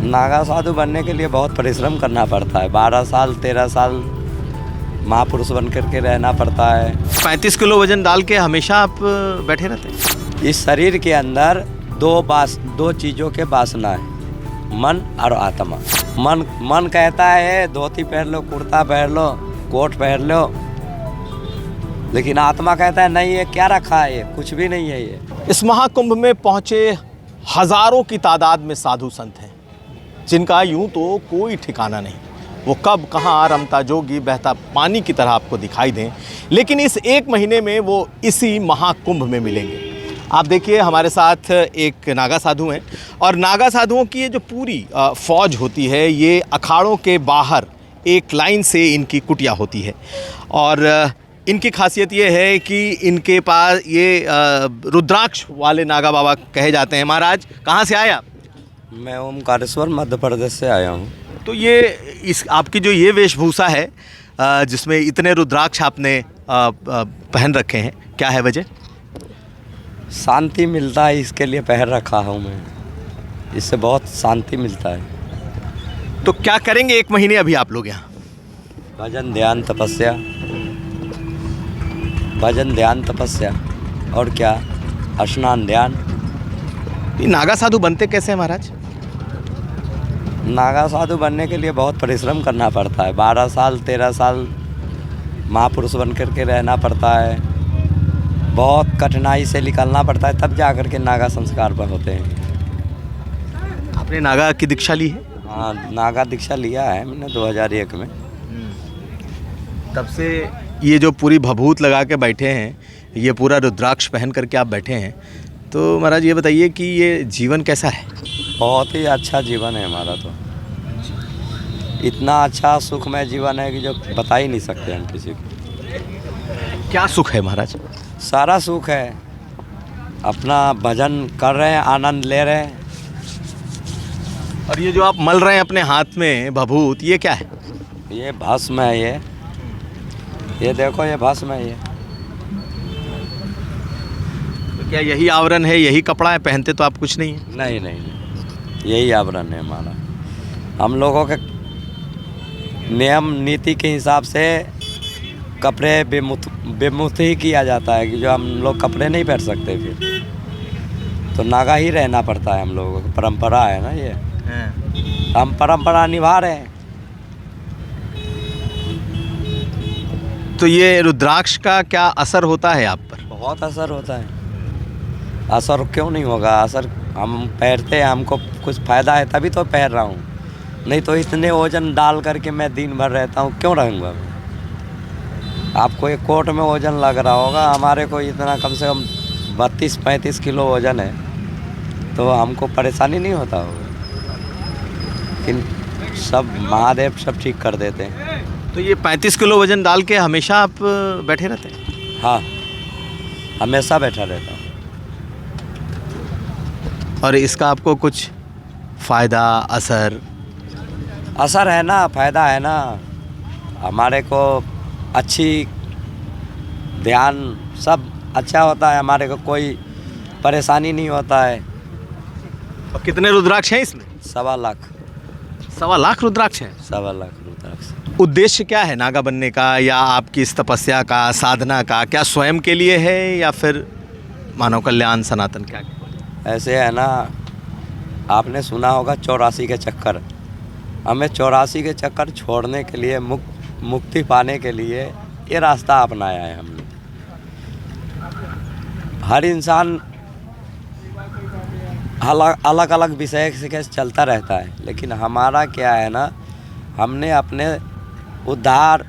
नागा साधु बनने के लिए बहुत परिश्रम करना पड़ता है। 12 साल 13 साल महापुरुष बन करके रहना पड़ता है। 35 किलो वजन डाल के हमेशा आप बैठे रहते हैं? इस शरीर के अंदर दो चीज़ों के वासना है, मन और आत्मा। मन कहता है धोती पहन लो, कुर्ता पहन लो, कोट पहन लो, लेकिन आत्मा कहता है नहीं, ये क्या रखा है, ये कुछ भी नहीं है। ये इस महाकुंभ में पहुंचे हजारों की तादाद में साधु संत हैं, जिनका यूं तो कोई ठिकाना नहीं। वो कब कहाँ रमता जोगी बहता पानी की तरह आपको दिखाई दें, लेकिन इस एक महीने में वो इसी महाकुंभ में मिलेंगे। आप देखिए हमारे साथ एक नागा साधु हैं, और नागा साधुओं की ये जो पूरी फौज होती है, ये अखाड़ों के बाहर एक लाइन से इनकी कुटिया होती है। और इनकी खासियत ये है कि इनके पास ये रुद्राक्ष वाले नागा बाबा कहे जाते हैं। महाराज कहाँ से आए आप? मैं ओमकारेश्वर मध्य प्रदेश से आया हूँ। तो ये इस आपकी जो ये वेशभूषा है, जिसमें इतने रुद्राक्ष आपने पहन रखे हैं, क्या है वजह? शांति मिलता है, इसके लिए पहन रखा हूँ मैं। इससे बहुत शांति मिलता है। तो क्या करेंगे एक महीने अभी आप लोग यहाँ? भजन ध्यान तपस्या, भजन ध्यान तपस्या, और क्या, स्नान ध्यान। ये नागा साधु बनते कैसे हैं महाराज? नागा साधु बनने के लिए बहुत परिश्रम करना पड़ता है। 12 साल 13 साल महापुरुष बन करके रहना पड़ता है। बहुत कठिनाई से निकलना पड़ता है, तब जा कर के नागा संस्कार पर होते हैं। आपने नागा की दीक्षा ली है? हाँ, नागा दीक्षा लिया है मैंने 2001 में। तब से ये जो पूरी भभूत लगा के बैठे हैं, ये पूरा रुद्राक्ष पहन करके आप बैठे हैं, तो महाराज ये बताइए कि ये जीवन कैसा है? बहुत ही अच्छा जीवन है हमारा। तो इतना अच्छा सुखमय जीवन है कि जो बता ही नहीं सकते हम किसी को। क्या सुख है महाराज? सारा सुख है। अपना भजन कर रहे हैं, आनंद ले रहे हैं। और ये जो आप मल रहे हैं अपने हाथ में भभूत, ये क्या है? ये भस्म है। ये देखो, ये भस्म है। ये तो क्या यही आवरण है, यही कपड़ा है? पहनते तो आप कुछ नहीं है? नहीं नहीं नहीं, यही आवरण है हमारा। हम लोगों के नियम नीति के हिसाब से कपड़े बेमुथ ही किया जाता है, कि जो हम लोग कपड़े नहीं पहन सकते, फिर तो नागा ही रहना पड़ता है। हम लोगों की परंपरा है ना ये, हम परंपरा निभा रहे हैं। तो ये रुद्राक्ष का क्या असर होता है आप पर? बहुत असर होता है। असर क्यों नहीं होगा? असर हम पहनते हैं, हमको कुछ फ़ायदा है तभी तो पहन रहा हूँ, नहीं तो इतने वजन डाल करके मैं दिन भर रहता हूँ, क्यों रहूँगा मैं? आपको एक कोट में वजन लग रहा होगा, हमारे को इतना कम से कम 32-35 किलो वजन है, तो हमको परेशानी नहीं होता होगा। लेकिन सब महादेव सब ठीक कर देते हैं। तो ये 35 किलो वजन डाल के हमेशा आप बैठे रहते हैं? हाँ, हमेशा बैठा रहता हूँ। और इसका आपको कुछ फ़ायदा असर है ना, फ़ायदा है ना। हमारे को अच्छी ध्यान सब अच्छा होता है, हमारे को कोई परेशानी नहीं होता है। और कितने रुद्राक्ष हैं इसमें? 1.25 लाख। 1.25 लाख रुद्राक्ष हैं? 1.25 लाख रुद्राक्ष। उद्देश्य क्या है नागा बनने का, या आपकी इस तपस्या का, साधना का? क्या स्वयं के लिए है या फिर मानव कल्याण, सनातन? क्या ऐसे है ना, आपने सुना होगा 84 के चक्कर। हमें 84 के चक्कर छोड़ने के लिए, मुक्ति पाने के लिए ये रास्ता अपनाया है हमने। हर इंसान अलग अलग विषय से चलता रहता है, लेकिन हमारा क्या है ना, हमने अपने उद्धार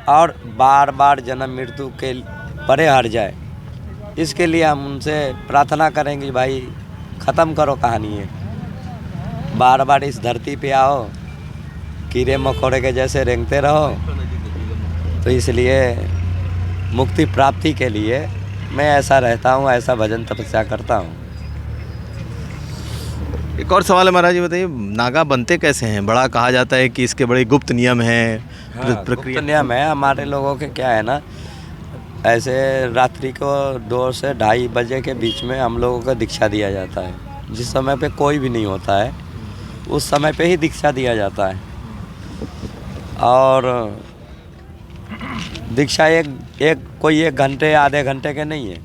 और बार बार जन्म मृत्यु के परे हट जाए, इसके लिए हम उनसे प्रार्थना करेंगे, भाई ख़त्म करो कहानी है। बार बार इस धरती पे आओ, कीड़े मकोड़े के जैसे रेंगते रहो। तो इसलिए मुक्ति प्राप्ति के लिए मैं ऐसा रहता हूँ, ऐसा भजन तपस्या करता हूँ। एक और सवाल है महाराज, ये बताइए नागा बनते कैसे हैं? बड़ा कहा जाता है कि इसके बड़े गुप्त नियम हैं। हाँ, प्रक्रिया नियम है। हमारे लोगों के क्या है ना, ऐसे रात्रि को 2 से 2:30 बजे के बीच में हम लोगों को दीक्षा दिया जाता है, जिस समय पे कोई भी नहीं होता है। उस समय पे ही दीक्षा दिया जाता है। और दीक्षा कोई 1 घंटे आधे घंटे के नहीं है।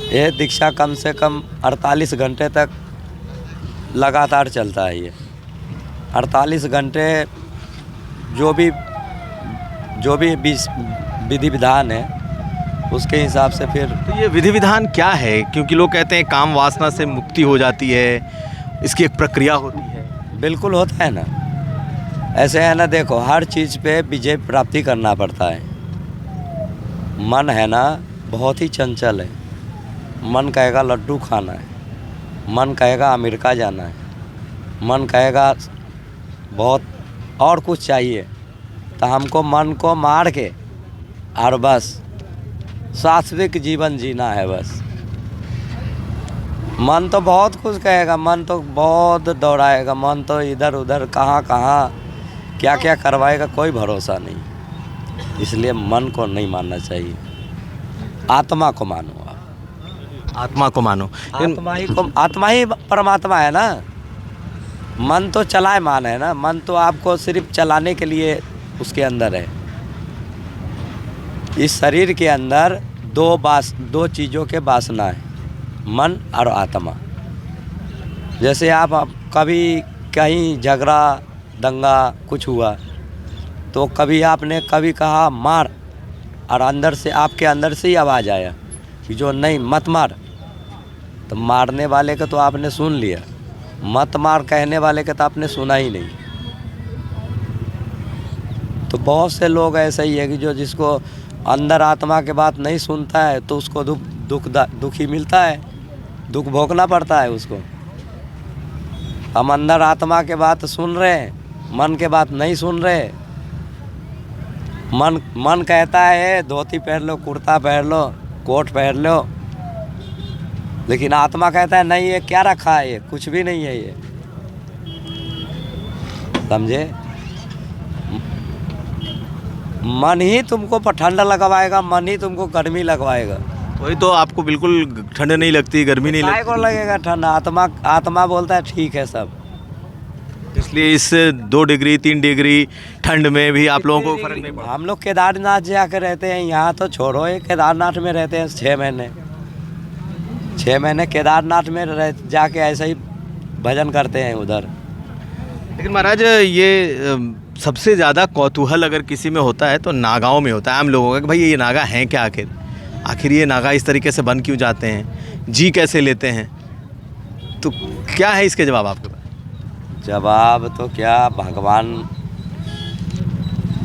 ये दीक्षा कम से कम 48 घंटे तक लगातार चलता है। ये 48 घंटे जो भी विधि विधान है उसके हिसाब से फिर। तो ये विधि विधान क्या है? क्योंकि लोग कहते हैं काम वासना से मुक्ति हो जाती है, इसकी एक प्रक्रिया होती है। बिल्कुल होता है ना, ऐसे है ना। देखो, हर चीज़ पे विजय प्राप्ति करना पड़ता है। मन है ना बहुत ही चंचल है। मन कहेगा लड्डू खाना है, मन कहेगा अमेरिका जाना है, मन कहेगा बहुत और कुछ चाहिए। तो हमको मन को मार के और बस शाश्वत जीवन जीना है बस। मन तो बहुत कुछ कहेगा, मन तो बहुत दौड़ाएगा, मन तो इधर उधर कहाँ क्या क्या करवाएगा, कोई भरोसा नहीं। इसलिए मन को नहीं मानना चाहिए, आत्मा को मानो आप। आत्मा को मानो। आत्मा ही परमात्मा है ना। मन तो चलायमान है ना, मन तो आपको सिर्फ चलाने के लिए उसके अंदर है। इस शरीर के अंदर दो चीज़ों के वासना है, मन और आत्मा। जैसे आप कभी कहीं झगड़ा दंगा कुछ हुआ तो कभी आपने कभी कहा मार, और अंदर से आपके अंदर से ही आवाज़ आया कि जो नहीं मत मार। तो मारने वाले का तो आपने सुन लिया, मत मार कहने वाले का तो आपने सुना ही नहीं। तो बहुत से लोग ऐसे ही है कि जो जिसको अंदर आत्मा के बात नहीं सुनता है तो उसको दुख ही मिलता है, दुख भोगना पड़ता है उसको। हम अंदर आत्मा के बात सुन रहे हैं, मन के बात नहीं सुन रहे। मन कहता है धोती पहन लो, कुर्ता पहन लो, कोट पहन लो, लेकिन आत्मा कहता है नहीं, ये क्या रखा है, ये कुछ भी नहीं है ये। समझे? मन ही तुमको ठंडा लगवाएगा, मन ही तुमको गर्मी लगवाएगा। वही तो, आपको बिल्कुल ठंड नहीं लगती, गर्मी नहीं लगती। को लगेगा ठंडा? आत्मा बोलता है ठीक है सब। इसलिए इस 2 डिग्री 3 डिग्री ठंड में भी आप लोगों को फर्क नहीं पड़ता। हम लोग केदारनाथ जाकर रहते हैं, यहाँ तो छोड़ो, ये केदारनाथ में रहते हैं 6 महीने। 6 महीने केदारनाथ में जाके ऐसे ही भजन करते हैं उधर। लेकिन महाराज, ये सबसे ज़्यादा कौतूहल अगर किसी में होता है तो नागाओं में होता है, आम लोगों का, कि भाई ये नागा हैं क्या आखिर ये नागा इस तरीके से बन क्यों जाते हैं, जी कैसे लेते हैं? तो क्या है इसके जवाब आपके पास? जवाब तो क्या, भगवान,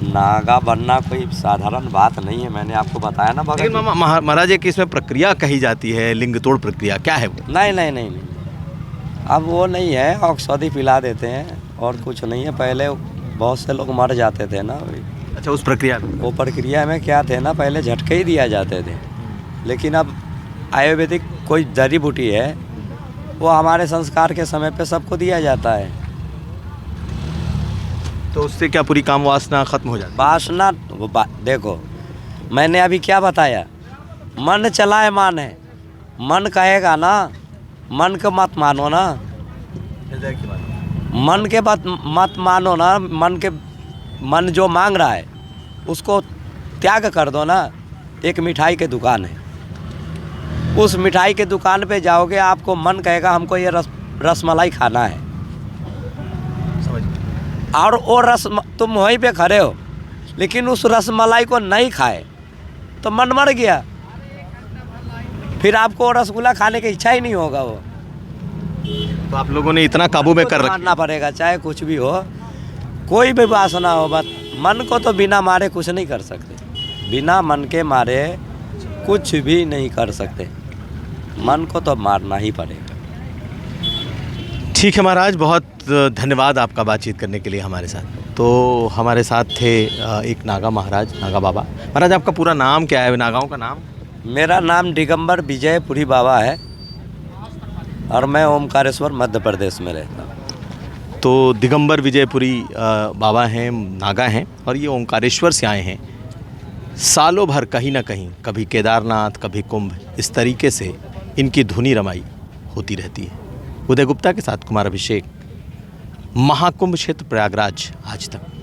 नागा बनना कोई साधारण बात नहीं है। मैंने आपको बताया ना भगवान। लेकिन महाराज, एक इसमें प्रक्रिया कही जाती है, लिंग तोड़ प्रक्रिया, क्या है वो? नहीं, अब वो नहीं है, औषधि पिला देते हैं और कुछ नहीं है। पहले बहुत से लोग मर जाते थे ना। अच्छा, उस प्रक्रिया में? वो प्रक्रिया में क्या थे ना, पहले झटके ही दिया जाते थे। लेकिन अब आयुर्वेदिक कोई जड़ी बूटी है, वो हमारे संस्कार के समय पे सबको दिया जाता है। तो उससे क्या पूरी काम वासना खत्म हो जाती है? वासना देखो, मैंने अभी क्या बताया, मन चलायमान है। मन कहेगा ना, मन को मत मानो ना, मन के बात मत मानो ना। मन जो मांग रहा है उसको त्याग कर दो ना। एक मिठाई की दुकान है, उस मिठाई के दुकान पे जाओगे, आपको मन कहेगा हमको ये रसमलाई खाना है, और वो तुम वहीं पे खड़े हो, लेकिन उस रसमलाई को नहीं खाए तो मन मर गया। फिर आपको रसगुल्ला खाने की इच्छा ही नहीं होगा। वो तो आप लोगों ने इतना काबू में कर रखा मारना पड़ेगा, चाहे कुछ भी हो, कोई भी वासना हो। बस मन को तो बिना मारे कुछ नहीं कर सकते, बिना मन के मारे कुछ भी नहीं कर सकते। मन को तो मारना ही पड़ेगा। ठीक है महाराज, बहुत धन्यवाद आपका बातचीत करने के लिए हमारे साथ। तो हमारे साथ थे एक नागा महाराज, नागा बाबा। महाराज, आपका पूरा नाम क्या है, नागाओं का नाम? मेरा नाम दिगंबर विजयपुरी बाबा है और मैं ओमकारेश्वर मध्य प्रदेश में रहता हूँ। तो दिगंबर विजयपुरी बाबा हैं, नागा हैं, और ये ओमकारेश्वर से आए हैं। सालों भर कहीं ना कहीं, कभी केदारनाथ, कभी कुंभ, इस तरीके से इनकी धुनी रमाई होती रहती है। उदय गुप्ता के साथ कुमार अभिषेक, महाकुंभ क्षेत्र प्रयागराज आज तक।